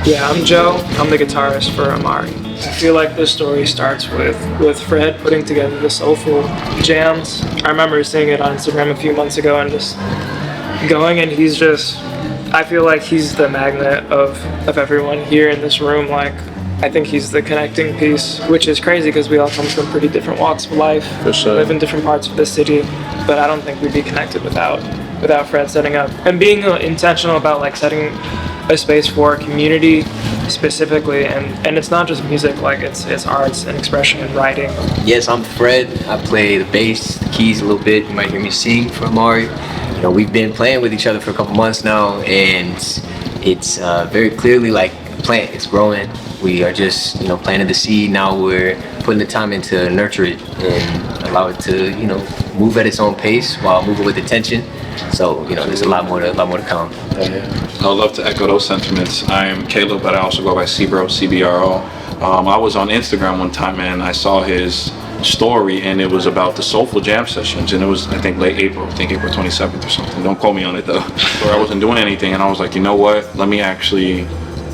Yeah, I'm Joe. I'm the guitarist for Amari. I feel like this story starts with Fred putting together the soulful jams. I remember seeing it on Instagram a few months ago and just going, and he's just, I feel like he's the magnet of everyone here in this room. Like, I think he's the connecting piece, which is crazy because we all come from pretty different walks of life. For sure. Live in different parts of the city, but I don't think we'd be connected without Fred setting up and being intentional about like setting a space for community specifically, and it's not just music, like it's arts and expression and writing. Yes, I'm Fred. I play the bass, the keys a little bit. You might hear me sing for Amari. You know, we've been playing with each other for a couple months now, and it's very clearly like a plant. It's growing. We are just, you know, planting the seed. Now we're putting the time in to nurture it and allow it to, you know, move at its own pace while moving with intention. So, you know, there's a lot more to come. I would love to echo those sentiments. I am Caleb, but I also go by Cbro, CBRO. I was on Instagram one time and I saw his story, and it was about the Soulful Jam sessions, and it was, I think, late April, I think April 27th or something. Don't quote me on it though. So I wasn't doing anything, and I was like, you know what? Let me actually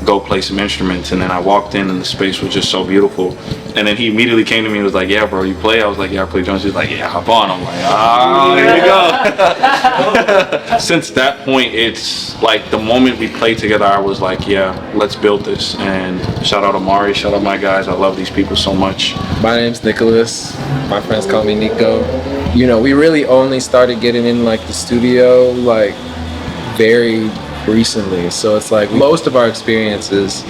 go play some instruments. And then I walked in and the space was just so beautiful. And then he immediately came to me and was like, yeah, bro, you play? I was like, yeah, I play drums. He was like, yeah, hop on. I'm like, here we go. Since that point, it's like the moment we played together, I was like, yeah, let's build this. And shout out Amari, shout out my guys. I love these people so much. My name's Nicholas. My friends call me Nico. You know, we really only started getting in like the studio like very recently. So it's like most of our experience is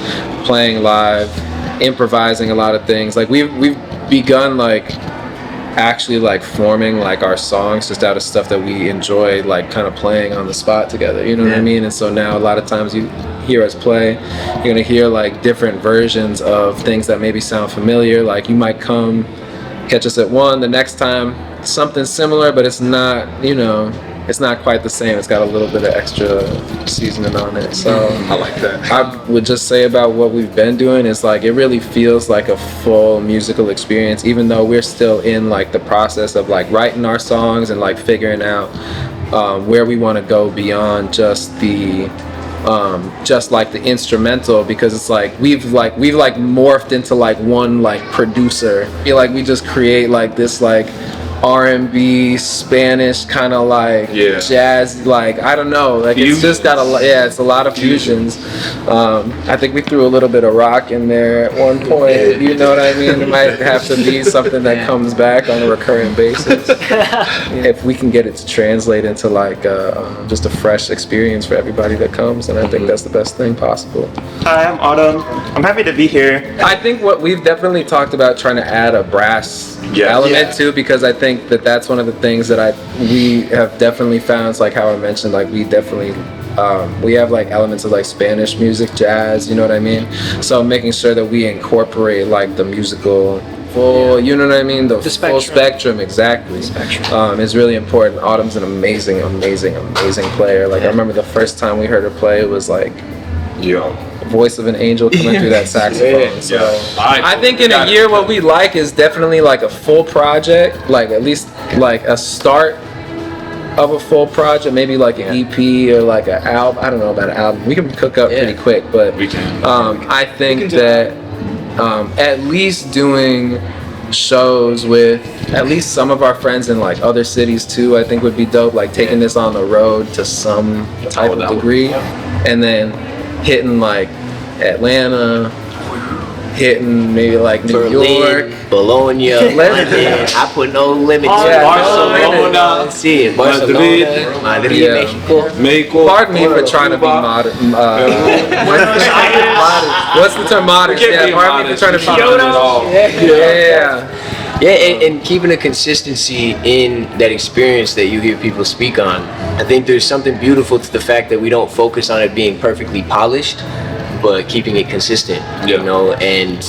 playing live, improvising a lot of things. Like we've begun like actually like forming like our songs just out of stuff that we enjoy, like kind of playing on the spot together, you know what I mean? And so now a lot of times you hear us play, you're gonna hear like different versions of things that maybe sound familiar. Like you might come catch us at one, the next time something similar, but it's not, you know, it's not quite the same. It's got a little bit of extra seasoning on it. So I like that. I would just say about what we've been doing is like it really feels like a full musical experience, even though we're still in like the process of like writing our songs and like figuring out where we want to go beyond just the just like the instrumental, because it's like we've morphed into like one like producer. I feel like we just create like this like R&B, Spanish kind of like jazz, like I don't know, like it's just got it's a lot of fusions. I think we threw a little bit of rock in there at one point, you know what I mean? It might have to be something that comes back on a recurring basis. If we can get it to translate into like just a fresh experience for everybody that comes, and I think that's the best thing possible. Hi, I'm Autumn. I'm happy to be here. I think what we've definitely talked about trying to add a brass element too, because I think that that's one of the things that we have definitely found. It's like how I mentioned, like we definitely we have like elements of like Spanish music, jazz, you know what I mean? So making sure that we incorporate like the musical full, you know what I mean? The full spectrum, exactly. Is really important. Autumn's an amazing player. Like I remember the first time we heard her play, it was like voice of an angel coming through that saxophone. So I think in a year what we like is definitely like a full project, like at least like a start of a full project, maybe like an EP or like an album. I don't know about an album. We can cook up pretty quick, but we can. I think that at least doing shows with at least some of our friends in like other cities too, I think would be dope. Like taking this on the road to some type of degree, and then hitting like Atlanta, hitting maybe like New York, Berlin, Bologna, London. I put no limits. Yeah, Barcelona. Let's see it. Barcelona, Madrid, Yeah. Mexico. Pardon me for trying to be modern. What's the term? Modern. Yeah, pardon me for trying to be modern. Yeah. Yeah, and keeping a consistency in that experience that you hear people speak on. I think there's something beautiful to the fact that we don't focus on it being perfectly polished, but keeping it consistent, you know, and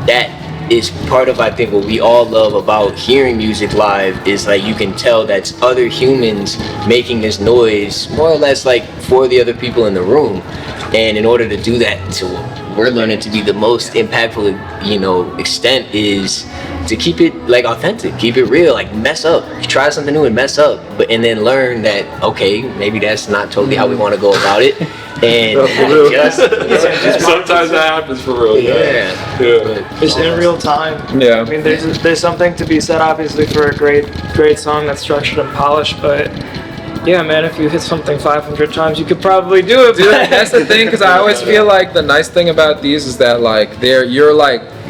that is part of, I think, what we all love about hearing music live is like you can tell that's other humans making this noise more or less like for the other people in the room. And in order to do that, we're learning to be the most impactful, you know, extent is to keep it like authentic, keep it real, like mess up, try something new and mess up, but and then learn that okay, maybe that's not totally how we want to go about it, and just Sometimes that happens for real. yeah. It's in real time. Yeah. I mean, there's something to be said, obviously, for a great song that's structured and polished, but yeah, man, if you hit something 500 times, you could probably do it. Dude, that's the thing, because I always feel like the nice thing about these is that like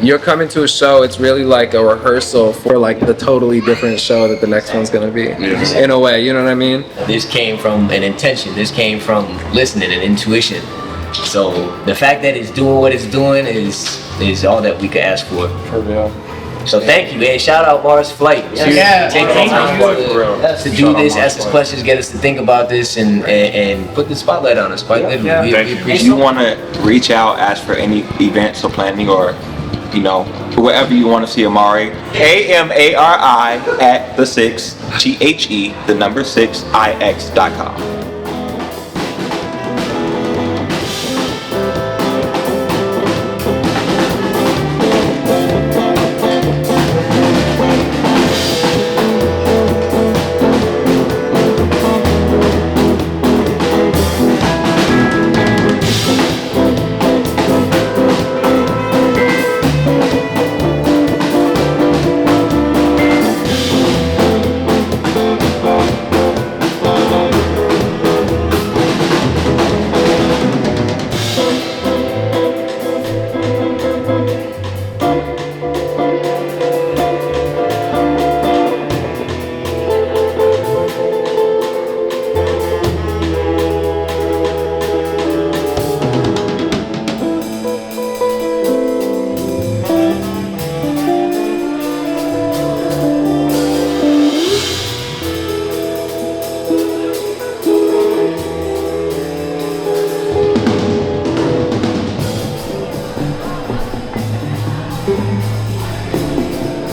you're coming to a show, it's really like a rehearsal for like the totally different show that the next one's gonna be. In a way, you know what I mean? This came from an intention. This came from listening and intuition. So the fact that it's doing what it's doing is all that we could ask for. For real. So thank you, and shout out Marsz Flight. Yeah. Take the time to do this, ask us questions, get us to think about this, and put the spotlight on us. Quite literally, we If appreciate you want to reach out, ask for any events or planning, or you know, wherever you want to see Amari, AMARI at the 6 THE the number 6 IX.com.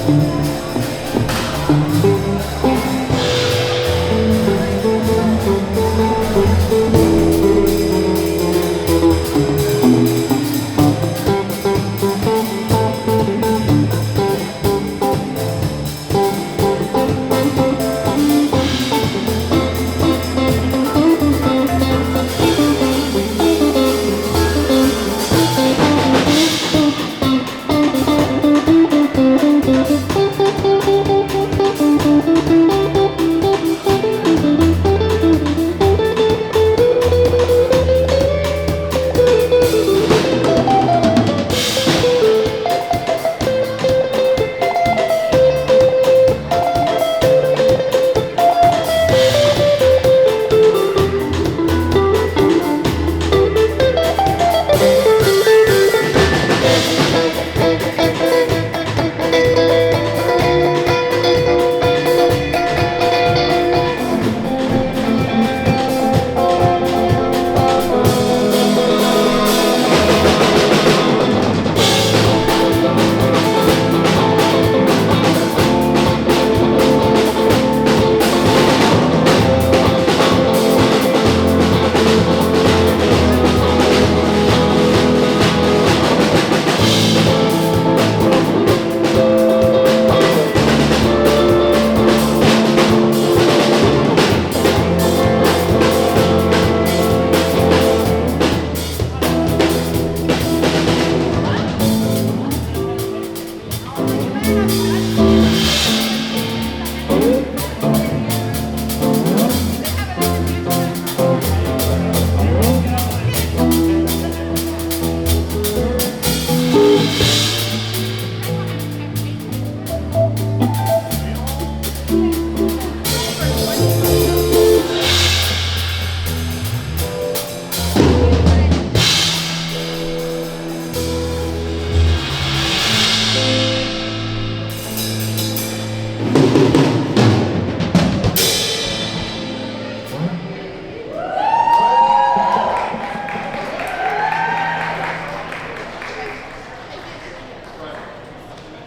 Thank you.